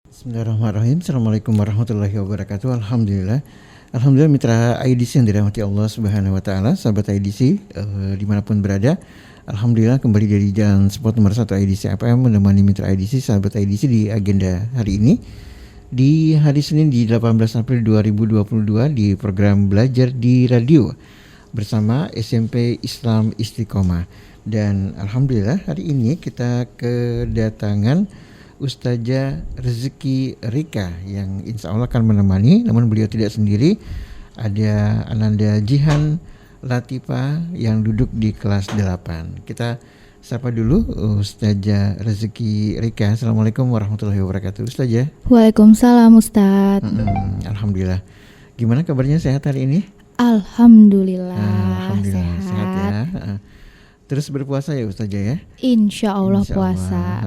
Bismillahirrahmanirrahim. Assalamualaikum warahmatullahi wabarakatuh. Alhamdulillah. Alhamdulillah mitra IDC yang dirahmati Allah Subhanahu wa taala, sahabat IDC dimanapun berada. Alhamdulillah kembali dari jalan sport nomor 1 IDC APM menemani mitra IDC, sahabat IDC di agenda hari ini. Di hari Senin di 18 April 2022 di program Belajar di Radio bersama SMP Islam Istiqomah. Dan alhamdulillah hari ini kita kedatangan Ustazah Rezeki Rika yang insya Allah akan menemani, namun beliau tidak sendiri. Ada Ananda Jihan Latifah yang duduk di kelas 8. Kita sapa dulu Ustazah Rezeki Rika. Assalamualaikum warahmatullahi wabarakatuh, Ustazah. Waalaikumsalam Ustadz. Alhamdulillah. Gimana kabarnya, sehat hari ini? Alhamdulillah, sehat ya. Terus berpuasa ya Ustazah ya? Insya Allah puasa.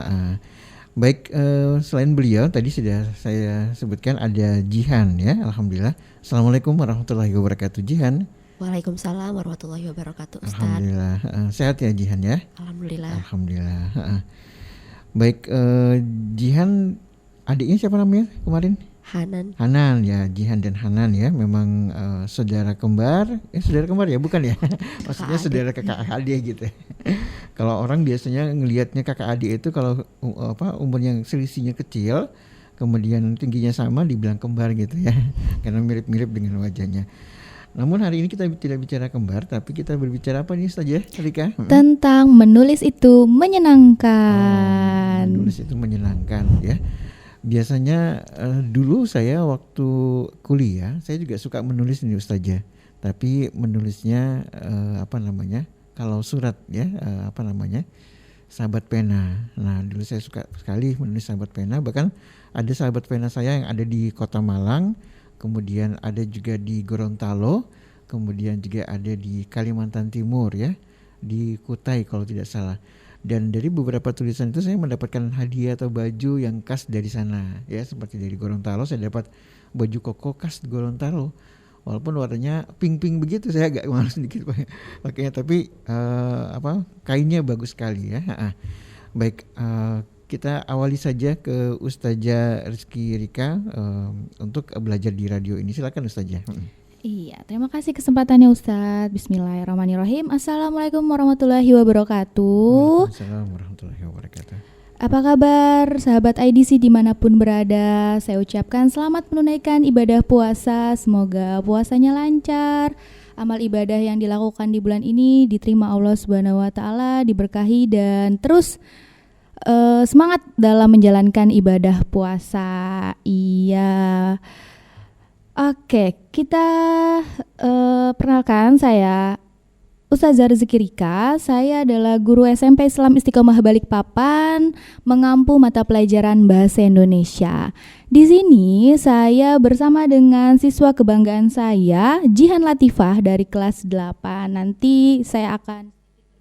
Baik, selain beliau tadi sudah saya sebutkan ada Jihan ya, alhamdulillah. Assalamualaikum warahmatullahi wabarakatuh, Jihan. Waalaikumsalam warahmatullahi wabarakatuh, Ustaz. Alhamdulillah, sehat ya Jihan ya? Alhamdulillah. Alhamdulillah. Baik, Jihan, adiknya siapa namanya kemarin? Hanan ya, Jihan dan Hanan ya, memang saudara kembar. Saudara kembar ya, bukan ya? Maksudnya saudara kakak adik gitu. Kalau orang biasanya ngelihatnya kakak adik itu kalau umurnya selisihnya kecil, kemudian tingginya sama, dibilang kembar gitu ya, karena mirip-mirip dengan wajahnya. Namun hari ini kita tidak bicara kembar, tapi kita berbicara apa nih Ustazah Rika? Tentang menulis itu menyenangkan. Menulis itu menyenangkan ya. Biasanya dulu saya waktu kuliah saya juga suka menulis nih Ustazah, tapi menulisnya kalau surat ya, sahabat pena. Nah dulu saya suka sekali menulis sahabat pena, bahkan ada sahabat pena saya yang ada di Kota Malang, kemudian ada juga di Gorontalo, kemudian juga ada di Kalimantan Timur ya, di Kutai kalau tidak salah. Dan dari beberapa tulisan itu saya mendapatkan hadiah atau baju yang khas dari sana ya, seperti dari Gorontalo saya dapat baju koko khas Gorontalo, walaupun warnanya pink begitu, saya agak malu sedikit pakainya, tapi kainnya bagus sekali ya. Baik, kita awali saja ke Ustazah Rezeki Rika untuk belajar di radio ini. Silakan Ustazah. Iya, terima kasih kesempatannya Ustadz. Bismillahirrahmanirrahim. Assalamualaikum warahmatullahi wabarakatuh. Waalaikumsalam warahmatullahi wabarakatuh. Apa kabar sahabat IDC dimanapun berada? Saya ucapkan selamat menunaikan ibadah puasa. Semoga puasanya lancar. Amal ibadah yang dilakukan di bulan ini diterima Allah Subhanahu wa taala, diberkahi dan terus semangat dalam menjalankan ibadah puasa. Iya. Oke, kita perkenalkan, saya Ustazah Rezeki Rika. Saya adalah guru SMP Islam Istiqomah Balikpapan, mengampu mata pelajaran Bahasa Indonesia. Di sini saya bersama dengan siswa kebanggaan saya, Jihan Latifah dari kelas 8. Nanti saya akan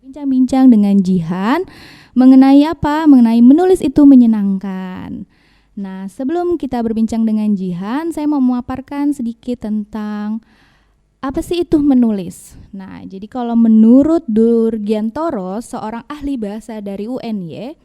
bincang-bincang dengan Jihan mengenai apa? Mengenai menulis itu menyenangkan. Nah, sebelum kita berbincang dengan Jihan, saya mau memaparkan sedikit tentang apa sih itu menulis. Nah, jadi kalau menurut Durgiantoro, seorang ahli bahasa dari UNY,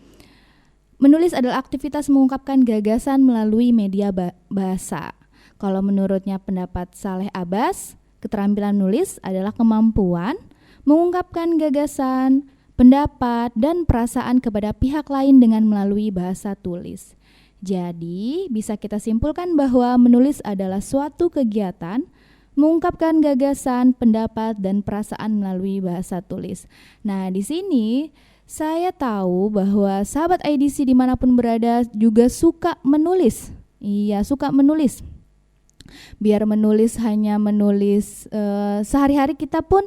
menulis adalah aktivitas mengungkapkan gagasan melalui media bahasa. Kalau menurutnya pendapat Saleh Abbas, keterampilan menulis adalah kemampuan mengungkapkan gagasan, pendapat, dan perasaan kepada pihak lain dengan melalui bahasa tulis. Jadi, bisa kita simpulkan bahwa menulis adalah suatu kegiatan mengungkapkan gagasan, pendapat, dan perasaan melalui bahasa tulis. Nah, di sini saya tahu bahwa sahabat IDC dimanapun berada juga suka menulis. Iya, suka menulis. Biar menulis hanya menulis sehari-hari, kita pun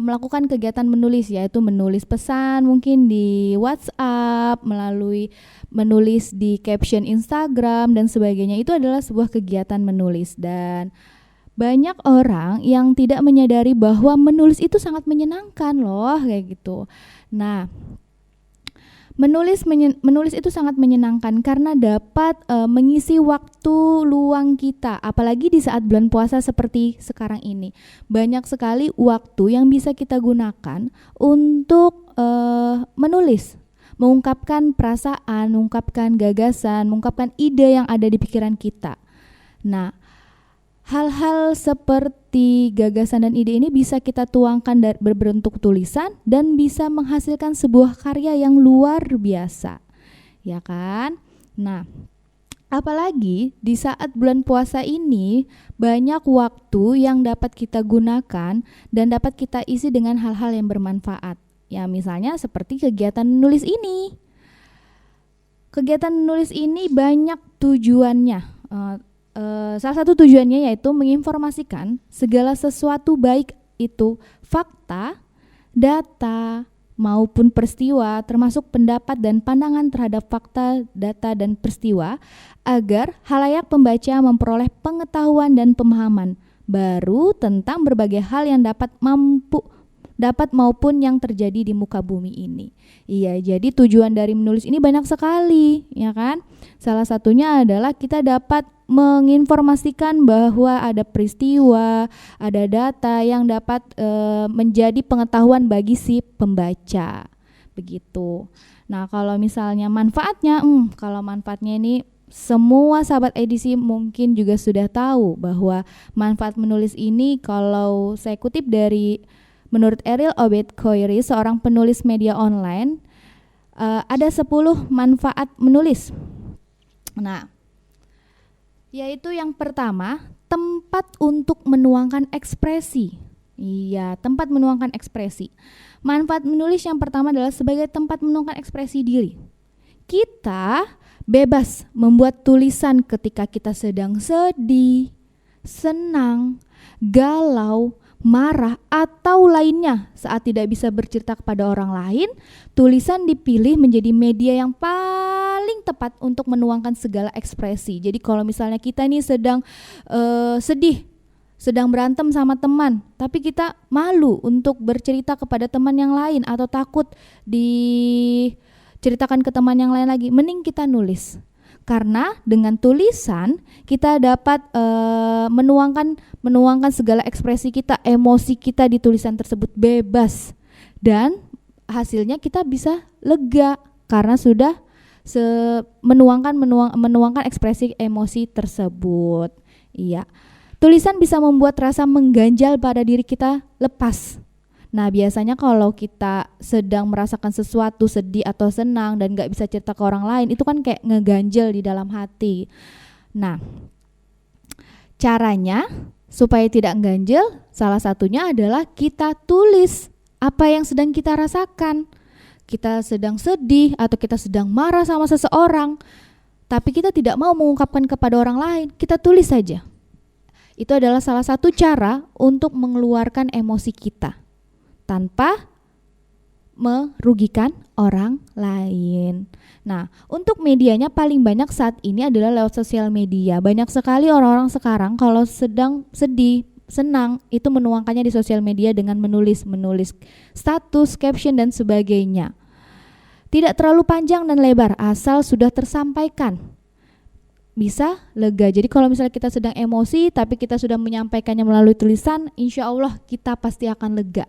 melakukan kegiatan menulis, yaitu menulis pesan mungkin di WhatsApp, melalui menulis di caption Instagram dan sebagainya. Itu adalah sebuah kegiatan menulis, dan banyak orang yang tidak menyadari bahwa menulis itu sangat menyenangkan loh, kayak gitu. Nah, menulis itu sangat menyenangkan karena dapat mengisi waktu luang kita, apalagi di saat bulan puasa seperti sekarang ini. Banyak sekali waktu yang bisa kita gunakan untuk menulis. mengungkapkan perasaan, mengungkapkan gagasan, mengungkapkan ide yang ada di pikiran kita. Nah, hal-hal seperti gagasan dan ide ini bisa kita tuangkan berbentuk tulisan dan bisa menghasilkan sebuah karya yang luar biasa, ya kan? Nah, apalagi di saat bulan puasa ini banyak waktu yang dapat kita gunakan dan dapat kita isi dengan hal-hal yang bermanfaat. Ya, misalnya seperti kegiatan menulis ini. Kegiatan menulis ini banyak tujuannya. Salah satu tujuannya yaitu menginformasikan segala sesuatu, baik itu fakta, data, maupun peristiwa, termasuk pendapat dan pandangan terhadap fakta, data, dan peristiwa, agar halayak pembaca memperoleh pengetahuan dan pemahaman baru tentang berbagai hal yang dapat maupun yang terjadi di muka bumi ini. Iya, jadi tujuan dari menulis ini banyak sekali, ya kan? Salah satunya adalah kita dapat menginformasikan bahwa ada peristiwa, ada data yang dapat menjadi pengetahuan bagi si pembaca. Begitu. Nah, kalau misalnya manfaatnya, kalau manfaatnya ini semua sahabat edisi mungkin juga sudah tahu bahwa manfaat menulis ini, kalau saya kutip dari menurut Eril Obed Koiri, seorang penulis media online, ada 10 manfaat menulis. Nah, yaitu yang pertama, tempat untuk menuangkan ekspresi. Iya, tempat menuangkan ekspresi. Manfaat menulis yang pertama adalah sebagai tempat menuangkan ekspresi diri. Kita bebas membuat tulisan ketika kita sedang sedih, senang, galau, marah, atau lainnya. Saat tidak bisa bercerita kepada orang lain, tulisan dipilih menjadi media yang paling tepat untuk menuangkan segala ekspresi. Jadi kalau misalnya kita ini sedang sedih, sedang berantem sama teman, tapi kita malu untuk bercerita kepada teman yang lain atau takut diceritakan ke teman yang lain lagi, mending kita nulis. Karena dengan tulisan kita dapat menuangkan segala ekspresi kita, emosi kita di tulisan tersebut bebas, dan hasilnya kita bisa lega karena sudah menuangkan ekspresi emosi tersebut. Iya, tulisan bisa membuat rasa mengganjal pada diri kita lepas. Nah, biasanya kalau kita sedang merasakan sesuatu, sedih atau senang dan gak bisa cerita ke orang lain, itu kan kayak ngeganjel di dalam hati. Nah, caranya supaya tidak ganjel, salah satunya adalah kita tulis apa yang sedang kita rasakan. Kita sedang sedih atau kita sedang marah sama seseorang, tapi kita tidak mau mengungkapkan kepada orang lain, kita tulis saja. Itu adalah salah satu cara untuk mengeluarkan emosi kita tanpa merugikan orang lain. Nah, untuk medianya paling banyak saat ini adalah lewat sosial media. Banyak sekali orang-orang sekarang kalau sedang sedih, senang, itu menuangkannya di sosial media dengan menulis status, caption, dan sebagainya. Tidak terlalu panjang dan lebar, asal sudah tersampaikan, bisa lega. Jadi kalau misalnya kita sedang emosi tapi kita sudah menyampaikannya melalui tulisan, insya Allah kita pasti akan lega.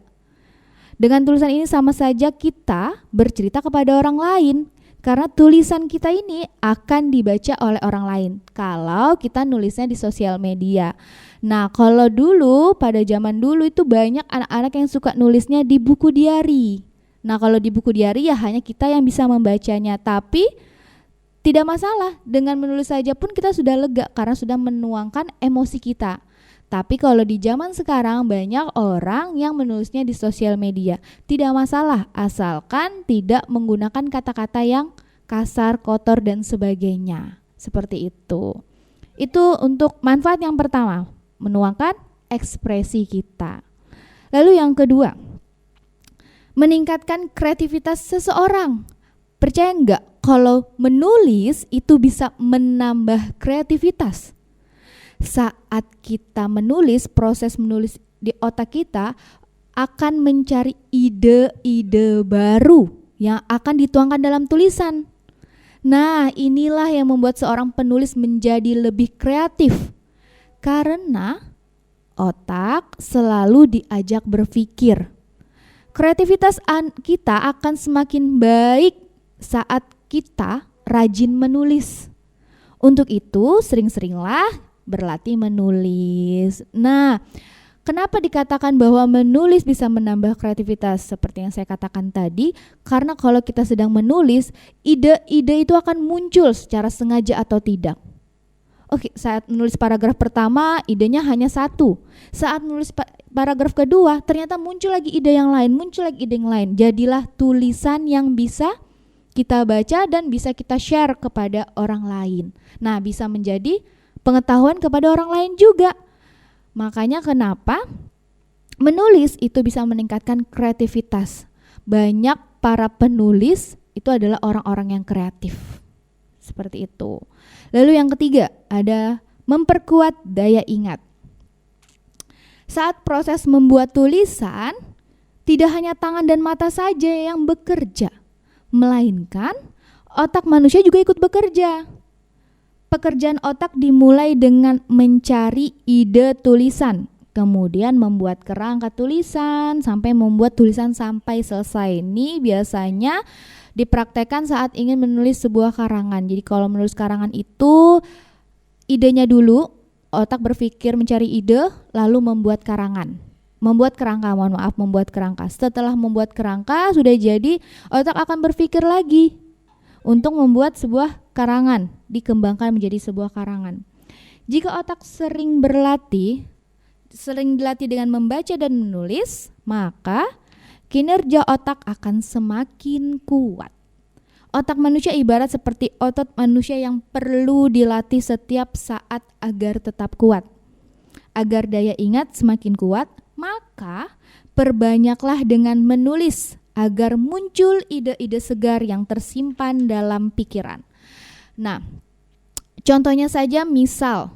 Dengan tulisan ini sama saja kita bercerita kepada orang lain, karena tulisan kita ini akan dibaca oleh orang lain kalau kita nulisnya di sosial media. Nah, kalau dulu, pada zaman dulu itu banyak anak-anak yang suka nulisnya di buku diari. Nah, kalau di buku diari ya hanya kita yang bisa membacanya, tapi tidak masalah, dengan menulis saja pun kita sudah lega karena sudah menuangkan emosi kita. Tapi kalau di zaman sekarang banyak orang yang menulisnya di sosial media. Tidak masalah, asalkan tidak menggunakan kata-kata yang kasar, kotor, dan sebagainya. Seperti itu. Itu untuk manfaat yang pertama, menuangkan ekspresi kita. Lalu yang kedua, meningkatkan kreativitas seseorang. Percaya enggak kalau menulis itu bisa menambah kreativitas? Saat kita menulis, proses menulis di otak kita akan mencari ide-ide baru yang akan dituangkan dalam tulisan. Nah, inilah yang membuat seorang penulis menjadi lebih kreatif, karena otak selalu diajak berpikir. Kreativitas kita akan semakin baik saat kita rajin menulis. Untuk itu sering-seringlah berlatih menulis. Nah, kenapa dikatakan bahwa menulis bisa menambah kreativitas seperti yang saya katakan tadi? Karena kalau kita sedang menulis, ide-ide itu akan muncul secara sengaja atau tidak. Oke, saat menulis paragraf pertama, idenya hanya satu. Saat menulis paragraf kedua, ternyata muncul lagi ide yang lain, Jadilah tulisan yang bisa kita baca dan bisa kita share kepada orang lain. Nah, bisa menjadi pengetahuan kepada orang lain juga. Makanya kenapa menulis itu bisa meningkatkan kreativitas. Banyak para penulis itu adalah orang-orang yang kreatif. Seperti itu. Lalu yang ketiga ada memperkuat daya ingat. Saat proses membuat tulisan, tidak hanya tangan dan mata saja yang bekerja, melainkan otak manusia juga ikut bekerja. Pekerjaan otak dimulai dengan mencari ide tulisan, kemudian membuat kerangka tulisan, sampai membuat tulisan sampai selesai. Ini biasanya dipraktekkan saat ingin menulis sebuah karangan. Jadi kalau menulis karangan itu idenya dulu, otak berpikir mencari ide, lalu membuat karangan. Membuat kerangka. Setelah membuat kerangka sudah jadi, otak akan berpikir lagi untuk membuat sebuah karangan, dikembangkan menjadi sebuah karangan. Jika otak sering dilatih dengan membaca dan menulis, maka kinerja otak akan semakin kuat. Otak manusia ibarat seperti otot manusia yang perlu dilatih setiap saat agar tetap kuat. Agar daya ingat semakin kuat, maka perbanyaklah dengan menulis agar muncul ide-ide segar yang tersimpan dalam pikiran. Nah, contohnya saja misal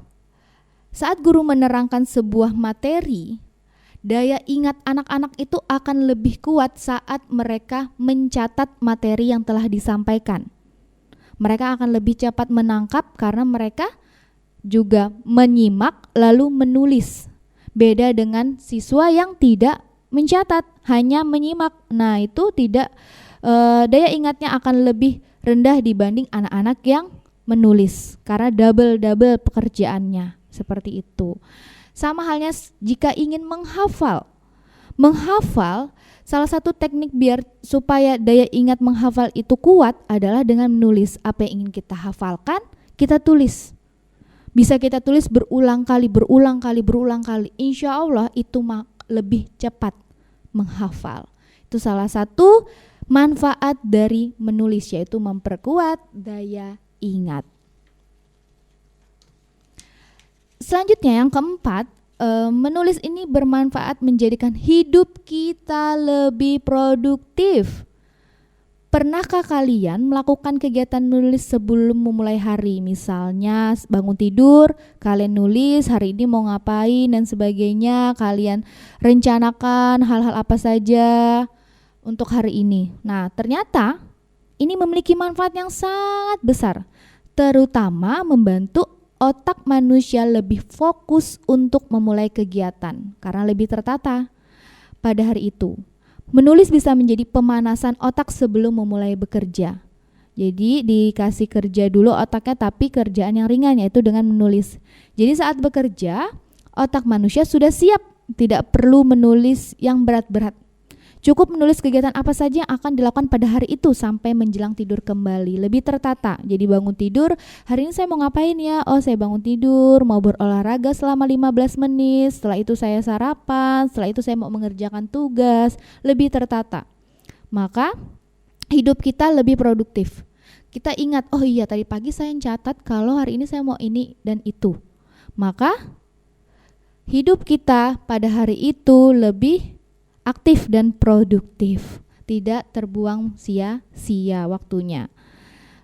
saat guru menerangkan sebuah materi, daya ingat anak-anak itu akan lebih kuat saat mereka mencatat materi yang telah disampaikan. Mereka akan lebih cepat menangkap karena mereka juga menyimak lalu menulis. Beda dengan siswa yang tidak mencatat, hanya menyimak. Nah, itu tidak daya ingatnya akan lebih rendah dibanding anak-anak yang menulis karena double pekerjaannya, seperti itu. Sama halnya jika ingin menghafal. Menghafal, salah satu teknik biar supaya daya ingat menghafal itu kuat adalah dengan menulis. Apa yang ingin kita hafalkan, kita tulis. Bisa kita tulis berulang kali. Insya Allah itu lebih cepat menghafal. Itu salah satu manfaat dari menulis, yaitu memperkuat daya ingat. Selanjutnya yang keempat, menulis ini bermanfaat menjadikan hidup kita lebih produktif. Pernahkah kalian melakukan kegiatan nulis sebelum memulai hari? Misalnya bangun tidur, kalian nulis hari ini mau ngapain dan sebagainya. Kalian rencanakan hal-hal apa saja untuk hari ini. Nah, ternyata ini memiliki manfaat yang sangat besar, terutama membantu otak manusia lebih fokus untuk memulai kegiatan karena lebih tertata pada hari itu. Menulis bisa menjadi pemanasan otak sebelum memulai bekerja. Jadi dikasih kerja dulu otaknya, tapi kerjaan yang ringan, yaitu dengan menulis. Jadi saat bekerja, otak manusia sudah siap, tidak perlu menulis yang berat-berat. Cukup menulis kegiatan apa saja yang akan dilakukan pada hari itu sampai menjelang tidur kembali. Lebih tertata. Jadi bangun tidur, hari ini saya mau ngapain ya? Oh, saya bangun tidur, mau berolahraga selama 15 menit. Setelah itu saya sarapan, setelah itu saya mau mengerjakan tugas. Lebih tertata. Maka hidup kita lebih produktif. Kita ingat, oh iya tadi pagi saya catat kalau hari ini saya mau ini dan itu. Maka hidup kita pada hari itu lebih aktif dan produktif, tidak terbuang sia-sia waktunya.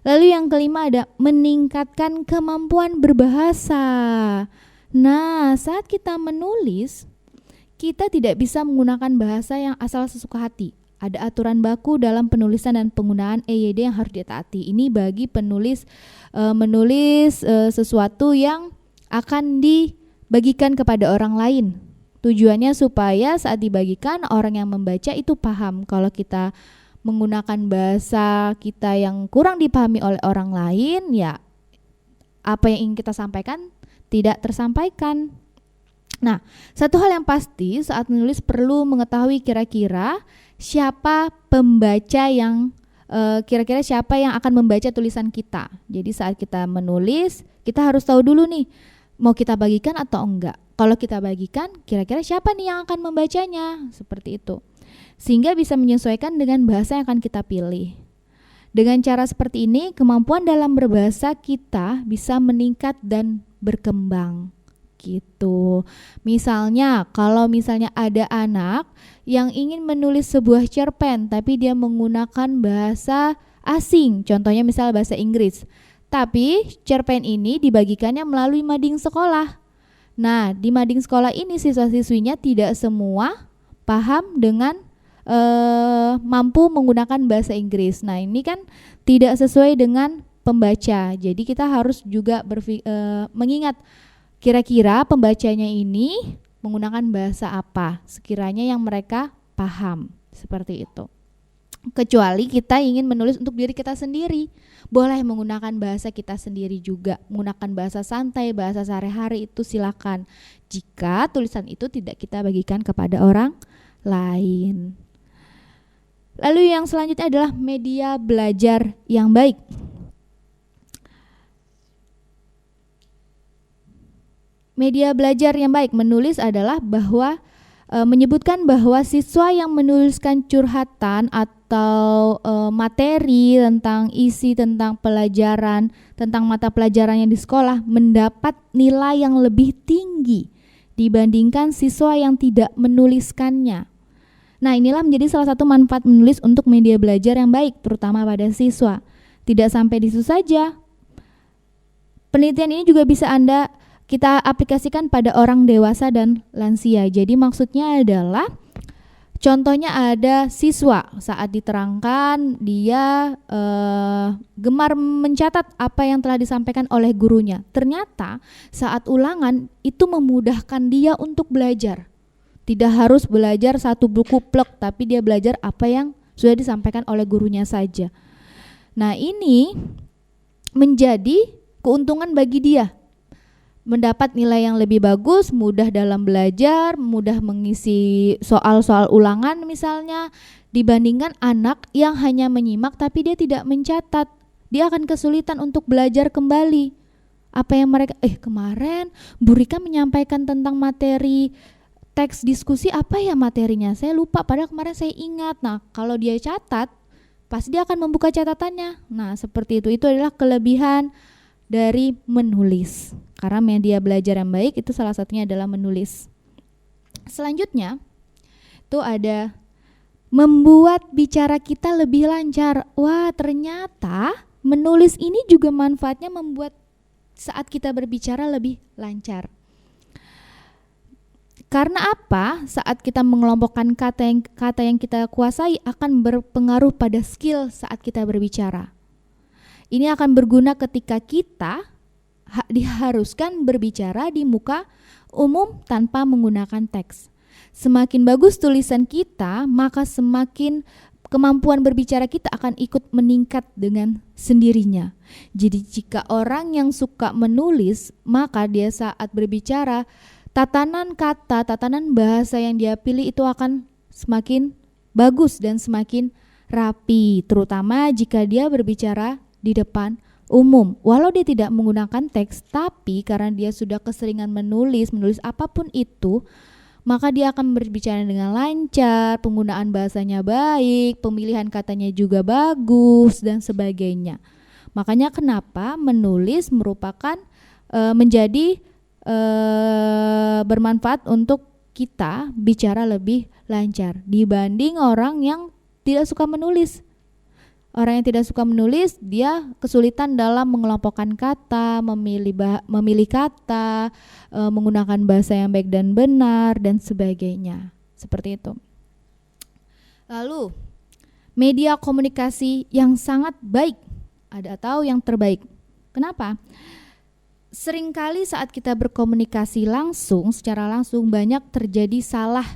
Lalu yang kelima ada meningkatkan kemampuan berbahasa. Nah, saat kita menulis, kita tidak bisa menggunakan bahasa yang asal sesuka hati. Ada aturan baku dalam penulisan dan penggunaan EYD yang harus ditaati. Ini bagi penulis menulis sesuatu yang akan dibagikan kepada orang lain. Tujuannya supaya saat dibagikan orang yang membaca itu paham kalau kita menggunakan bahasa kita yang kurang dipahami oleh orang lain, ya apa yang ingin kita sampaikan tidak tersampaikan. Nah, satu hal yang pasti saat menulis perlu mengetahui kira-kira siapa pembaca yang kira-kira siapa yang akan membaca tulisan kita. Jadi saat kita menulis, kita harus tahu dulu nih, mau kita bagikan atau enggak. Kalau kita bagikan, kira-kira siapa nih yang akan membacanya, seperti itu. Sehingga bisa menyesuaikan dengan bahasa yang akan kita pilih. Dengan cara seperti ini, kemampuan dalam berbahasa kita bisa meningkat dan berkembang. Gitu. Misalnya, kalau misalnya ada anak yang ingin menulis sebuah cerpen tapi dia menggunakan bahasa asing, contohnya misalnya bahasa Inggris. Tapi cerpen ini dibagikannya melalui mading sekolah. Nah, di mading sekolah ini siswa-siswinya tidak semua paham dengan mampu menggunakan bahasa Inggris. Nah, ini kan tidak sesuai dengan pembaca. Jadi kita harus juga mengingat kira-kira pembacanya ini menggunakan bahasa apa, sekiranya yang mereka paham, seperti itu. Kecuali kita ingin menulis untuk diri kita sendiri, boleh menggunakan bahasa kita sendiri juga, menggunakan bahasa santai, bahasa sehari-hari, itu silakan. Jika tulisan itu tidak kita bagikan kepada orang lain. Lalu yang selanjutnya adalah media belajar yang baik. Media belajar yang baik menulis adalah bahwa menyebutkan bahwa siswa yang menuliskan curhatan atau materi tentang isi tentang pelajaran, tentang mata pelajarannya di sekolah mendapat nilai yang lebih tinggi dibandingkan siswa yang tidak menuliskannya. Nah, inilah menjadi salah satu manfaat menulis untuk media belajar yang baik, terutama pada siswa. Tidak sampai di situ saja. Penelitian ini juga bisa kita aplikasikan pada orang dewasa dan lansia. Jadi maksudnya adalah, contohnya ada siswa saat diterangkan dia gemar mencatat apa yang telah disampaikan oleh gurunya. Ternyata saat ulangan itu memudahkan dia untuk belajar. Tidak harus belajar satu buku plek, tapi dia belajar apa yang sudah disampaikan oleh gurunya saja. Nah, ini menjadi keuntungan bagi dia. Mendapat nilai yang lebih bagus, mudah dalam belajar, mudah mengisi soal-soal ulangan misalnya, dibandingkan anak yang hanya menyimak tapi dia tidak mencatat. Dia akan kesulitan untuk belajar kembali. Apa yang mereka kemarin Bu Rika menyampaikan tentang materi teks diskusi, apa ya materinya? Saya lupa, padahal kemarin saya ingat. Nah, kalau dia catat, pasti dia akan membuka catatannya. Nah, seperti itu. Itu adalah kelebihan dari menulis. Karena media belajar yang baik itu salah satunya adalah menulis. Selanjutnya, itu ada membuat bicara kita lebih lancar. Wah, ternyata menulis ini juga manfaatnya membuat saat kita berbicara lebih lancar. Karena apa? Saat kita mengelompokkan kata yang kita kuasai akan berpengaruh pada skill saat kita berbicara. Ini akan berguna ketika kita diharuskan berbicara di muka umum tanpa menggunakan teks. Semakin bagus tulisan kita, maka semakin kemampuan berbicara kita akan ikut meningkat dengan sendirinya. Jadi jika orang yang suka menulis, maka dia saat berbicara, tatanan kata, tatanan bahasa yang dia pilih itu akan semakin bagus dan semakin rapi, terutama jika dia berbicara di depan umum. Walau dia tidak menggunakan teks, tapi karena dia sudah keseringan menulis apapun itu, maka dia akan berbicara dengan lancar, penggunaan bahasanya baik, pemilihan katanya juga bagus dan sebagainya. Makanya kenapa menulis merupakan menjadi bermanfaat untuk kita bicara lebih lancar dibanding orang yang tidak suka menulis. Orang yang tidak suka menulis, dia kesulitan dalam mengelompokkan kata, memilih kata, menggunakan bahasa yang baik dan benar dan sebagainya. Seperti itu. Lalu, media komunikasi yang sangat baik atau yang terbaik. Kenapa? Seringkali saat kita berkomunikasi langsung, secara langsung banyak terjadi salah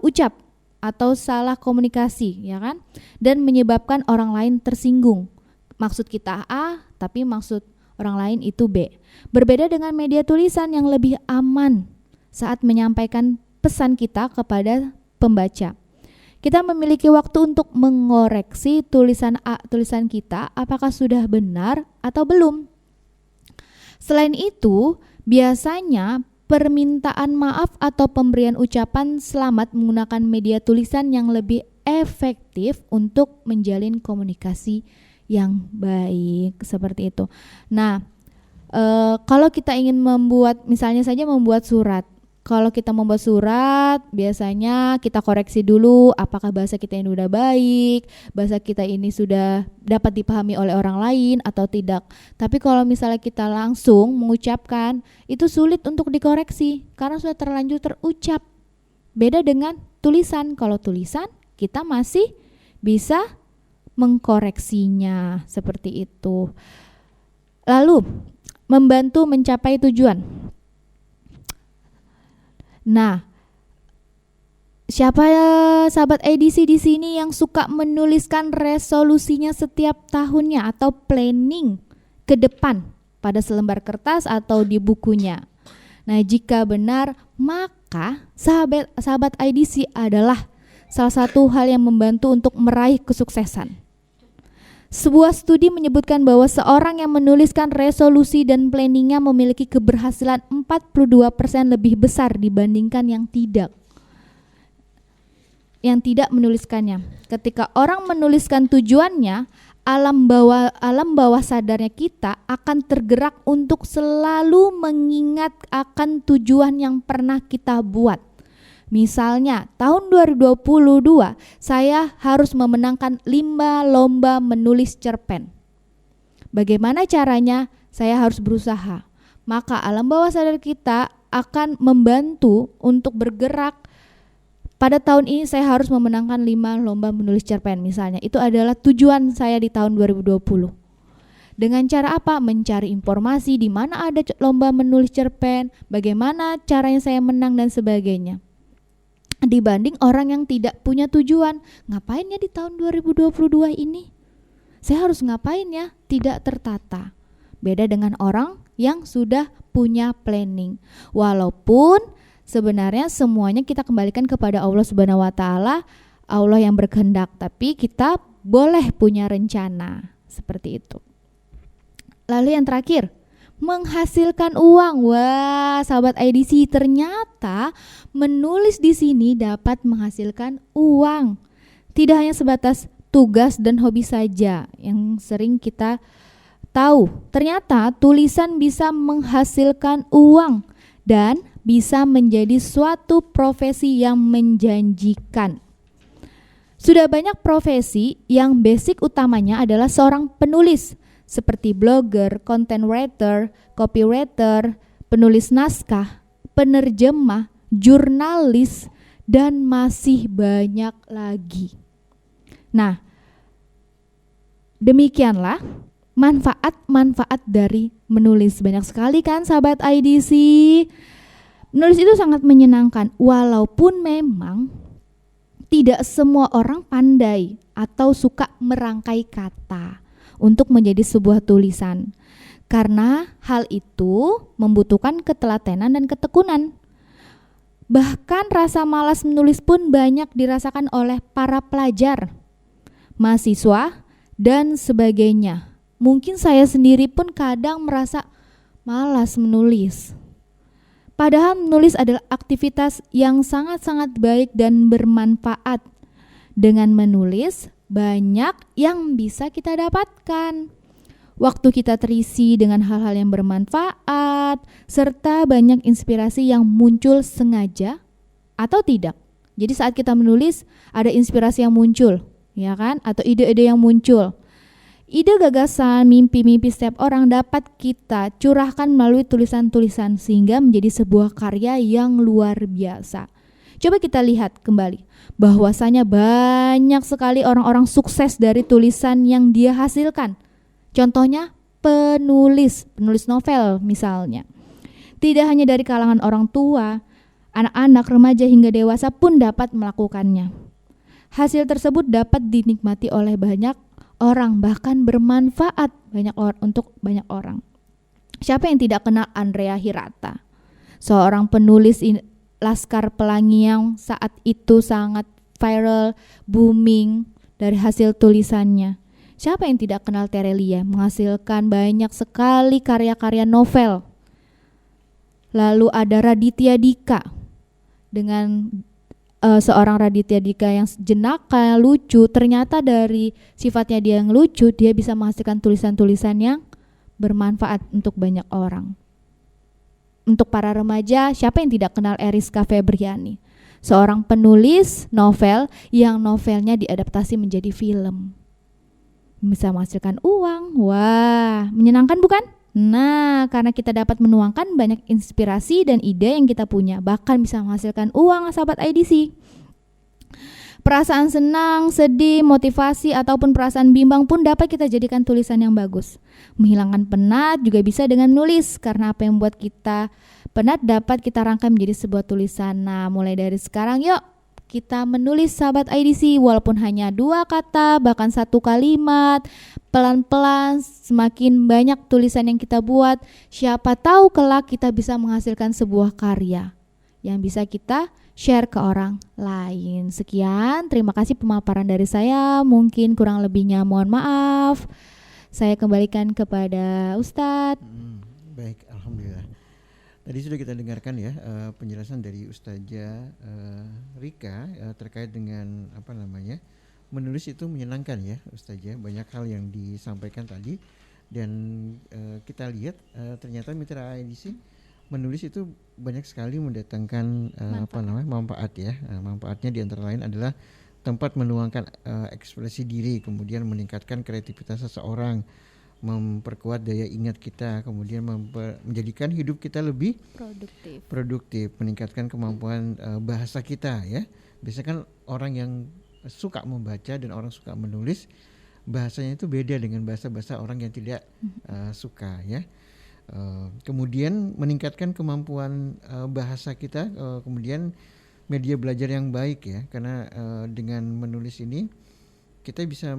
ucap atau salah komunikasi, ya kan? Dan menyebabkan orang lain tersinggung. Maksud kita A, tapi maksud orang lain itu B. Berbeda dengan media tulisan yang lebih aman saat menyampaikan pesan kita kepada pembaca. Kita memiliki waktu untuk mengoreksi tulisan kita apakah sudah benar atau belum. Selain itu, biasanya permintaan maaf atau pemberian ucapan selamat menggunakan media tulisan yang lebih efektif untuk menjalin komunikasi yang baik, seperti itu. Nah, kalau kita ingin misalnya saja membuat surat. Kalau kita membuat surat, biasanya kita koreksi dulu apakah bahasa kita ini sudah baik, bahasa kita ini sudah dapat dipahami oleh orang lain atau tidak. Tapi kalau misalnya kita langsung mengucapkan, itu sulit untuk dikoreksi karena sudah terlanjur terucap. Beda dengan tulisan. Kalau tulisan, kita masih bisa mengkoreksinya, seperti itu. Lalu, membantu mencapai tujuan. Nah, siapa sahabat edisi di sini yang suka menuliskan resolusinya setiap tahunnya atau planning ke depan pada selembar kertas atau di bukunya? Nah, jika benar, maka sahabat IDC adalah salah satu hal yang membantu untuk meraih kesuksesan. Sebuah studi menyebutkan bahwa seorang yang menuliskan resolusi dan planningnya memiliki keberhasilan 42% lebih besar dibandingkan yang tidak menuliskannya. Ketika orang menuliskan tujuannya, alam bawah sadarnya kita akan tergerak untuk selalu mengingat akan tujuan yang pernah kita buat. Misalnya, tahun 2022 saya harus memenangkan 5 lomba menulis cerpen. Bagaimana caranya? Saya harus berusaha. Maka alam bawah sadar kita akan membantu untuk bergerak. Pada tahun ini saya harus memenangkan 5 lomba menulis cerpen misalnya. Itu adalah tujuan saya di tahun 2020. Dengan cara apa? Mencari informasi di mana ada lomba menulis cerpen, bagaimana caranya saya menang dan sebagainya. Dibanding orang yang tidak punya tujuan, ngapain ya di tahun 2022 ini? Saya harus ngapain ya? Tidak tertata. Beda dengan orang yang sudah punya planning. Walaupun sebenarnya semuanya kita kembalikan kepada Allah Subhanahu wa taala, Allah yang berkehendak, tapi kita boleh punya rencana seperti itu. Lalu yang terakhir, menghasilkan uang. Wah, sahabat IDC, ternyata menulis di sini dapat menghasilkan uang. Tidak hanya sebatas tugas dan hobi saja yang sering kita tahu. Ternyata tulisan bisa menghasilkan uang dan bisa menjadi suatu profesi yang menjanjikan. Sudah banyak profesi yang basic utamanya adalah seorang penulis, seperti blogger, content writer, copywriter, penulis naskah, penerjemah, jurnalis, dan masih banyak lagi. Nah, demikianlah manfaat-manfaat dari menulis. Banyak sekali kan sahabat IDC. Menulis itu sangat menyenangkan, walaupun memang tidak semua orang pandai atau suka merangkai kata untuk menjadi sebuah tulisan. Karena hal itu membutuhkan ketelatenan dan ketekunan. Bahkan rasa malas menulis pun banyak dirasakan oleh para pelajar, mahasiswa, dan sebagainya. Mungkin saya sendiri pun kadang merasa malas menulis. Padahal menulis adalah aktivitas yang sangat-sangat baik dan bermanfaat. Dengan menulis, banyak yang bisa kita dapatkan. Waktu kita terisi dengan hal-hal yang bermanfaat, serta banyak inspirasi yang muncul sengaja atau tidak. Jadi saat kita menulis, ada inspirasi yang muncul, ya kan? Atau ide-ide yang muncul. Ide, gagasan, mimpi-mimpi setiap orang dapat kita curahkan melalui tulisan-tulisan sehingga menjadi sebuah karya yang luar biasa. Coba kita lihat kembali bahwasanya banyak sekali orang-orang sukses dari tulisan yang dia hasilkan. Contohnya penulis novel misalnya. Tidak hanya dari kalangan orang tua, anak-anak, remaja hingga dewasa pun dapat melakukannya. Hasil tersebut dapat dinikmati oleh banyak orang, bahkan bermanfaat untuk banyak orang. Siapa yang tidak kenal Andrea Hirata? Seorang penulis Laskar Pelangi yang saat itu sangat viral, booming dari hasil tulisannya. Siapa yang tidak kenal Terelia? Menghasilkan banyak sekali karya-karya novel. Lalu ada Raditya Dika dengan seorang Raditya Dika yang jenaka, lucu. Ternyata dari sifatnya dia yang lucu, dia bisa menghasilkan tulisan-tulisan yang bermanfaat untuk banyak orang. Untuk para remaja, siapa yang tidak kenal Eriska Febriani? Seorang penulis novel yang novelnya diadaptasi menjadi film. Bisa menghasilkan uang. Wah, menyenangkan bukan? Nah, karena kita dapat menuangkan banyak inspirasi dan ide yang kita punya, bahkan bisa menghasilkan uang, sahabat IDC. Perasaan senang, sedih, motivasi, ataupun perasaan bimbang pun dapat kita jadikan tulisan yang bagus. Menghilangkan penat juga bisa dengan menulis, karena apa yang membuat kita penat dapat kita rangkai menjadi sebuah tulisan. Nah, mulai dari sekarang yuk kita menulis, sahabat IDC, walaupun hanya 2 kata, bahkan 1 kalimat. Pelan-pelan, semakin banyak tulisan yang kita buat, siapa tahu kelak kita bisa menghasilkan sebuah karya yang bisa kita share ke orang lain. Sekian, terima kasih pemaparan dari saya. Mungkin kurang lebihnya mohon maaf. Saya kembalikan kepada Ustadz. Baik, alhamdulillah. Tadi sudah kita dengarkan ya penjelasan dari Ustazah Rika terkait dengan menulis itu menyenangkan ya Ustazah. Banyak hal yang disampaikan tadi dan kita lihat ternyata mitra IDC menulis itu banyak sekali mendatangkan manfaat ya. Manfaatnya di antara lain adalah tempat menuangkan ekspresi diri, kemudian meningkatkan kreativitas seseorang, memperkuat daya ingat kita, kemudian menjadikan hidup kita lebih produktif, meningkatkan kemampuan bahasa kita ya. Biasanya kan orang yang suka membaca dan orang suka menulis, bahasanya itu beda dengan bahasa-bahasa orang yang tidak suka ya. Kemudian meningkatkan kemampuan bahasa kita, kemudian media belajar yang baik ya, karena dengan menulis ini kita bisa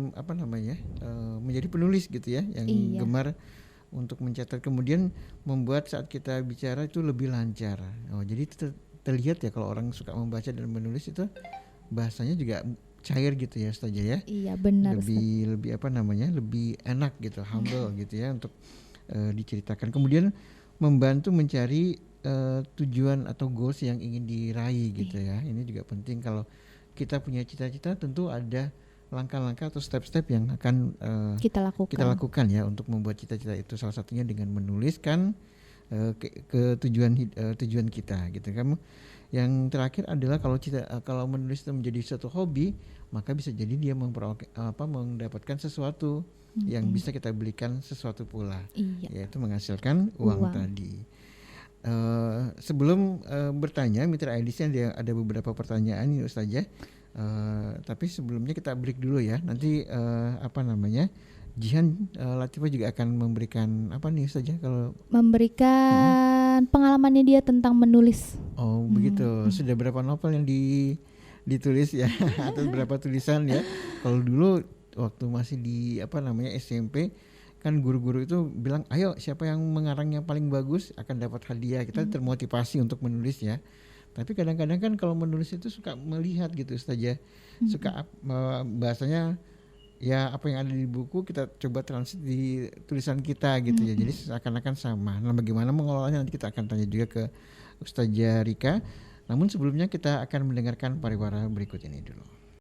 menjadi penulis gitu ya, yang gemar untuk mencatat, kemudian membuat saat kita bicara itu lebih lancar. Jadi terlihat ya kalau orang suka membaca dan menulis itu bahasanya juga cair gitu ya Ustazah ya. Iya benar. Lebih enak gitu, humble gitu ya untuk diceritakan. Kemudian membantu mencari tujuan atau goals yang ingin diraih gitu ya. Ini juga penting. Kalau kita punya cita-cita, tentu ada langkah-langkah atau step-step yang akan kita lakukan ya untuk membuat cita-cita itu. Salah satunya dengan menuliskan ke tujuan kita gitu. Yang terakhir adalah kalau menulis itu menjadi suatu hobi, maka bisa jadi dia mendapatkan sesuatu yang bisa kita belikan sesuatu pula, yaitu menghasilkan uang tadi. Sebelum bertanya, mitra IDC ada beberapa pertanyaan nih Ustazah. Tapi sebelumnya kita break dulu ya. Nanti Jihan Latifah juga akan memberikan apa nih Ustazah kalau memberikan pengalamannya dia tentang menulis. Oh begitu. Sudah berapa novel yang ditulis ya atau berapa tulisan ya? Kalau dulu waktu masih di SMP kan guru-guru itu bilang ayo siapa yang mengarang yang paling bagus akan dapat hadiah. Kita termotivasi untuk menulis ya. Tapi kadang-kadang kan kalau menulis itu suka melihat gitu Ustazah. Suka bahasanya ya apa yang ada di buku kita coba translate di tulisan kita gitu ya. Jadi seakan-akan sama. Nah, bagaimana mengolahnya nanti kita akan tanya juga ke Ustazah Rika. Namun sebelumnya kita akan mendengarkan pariwara berikut ini dulu.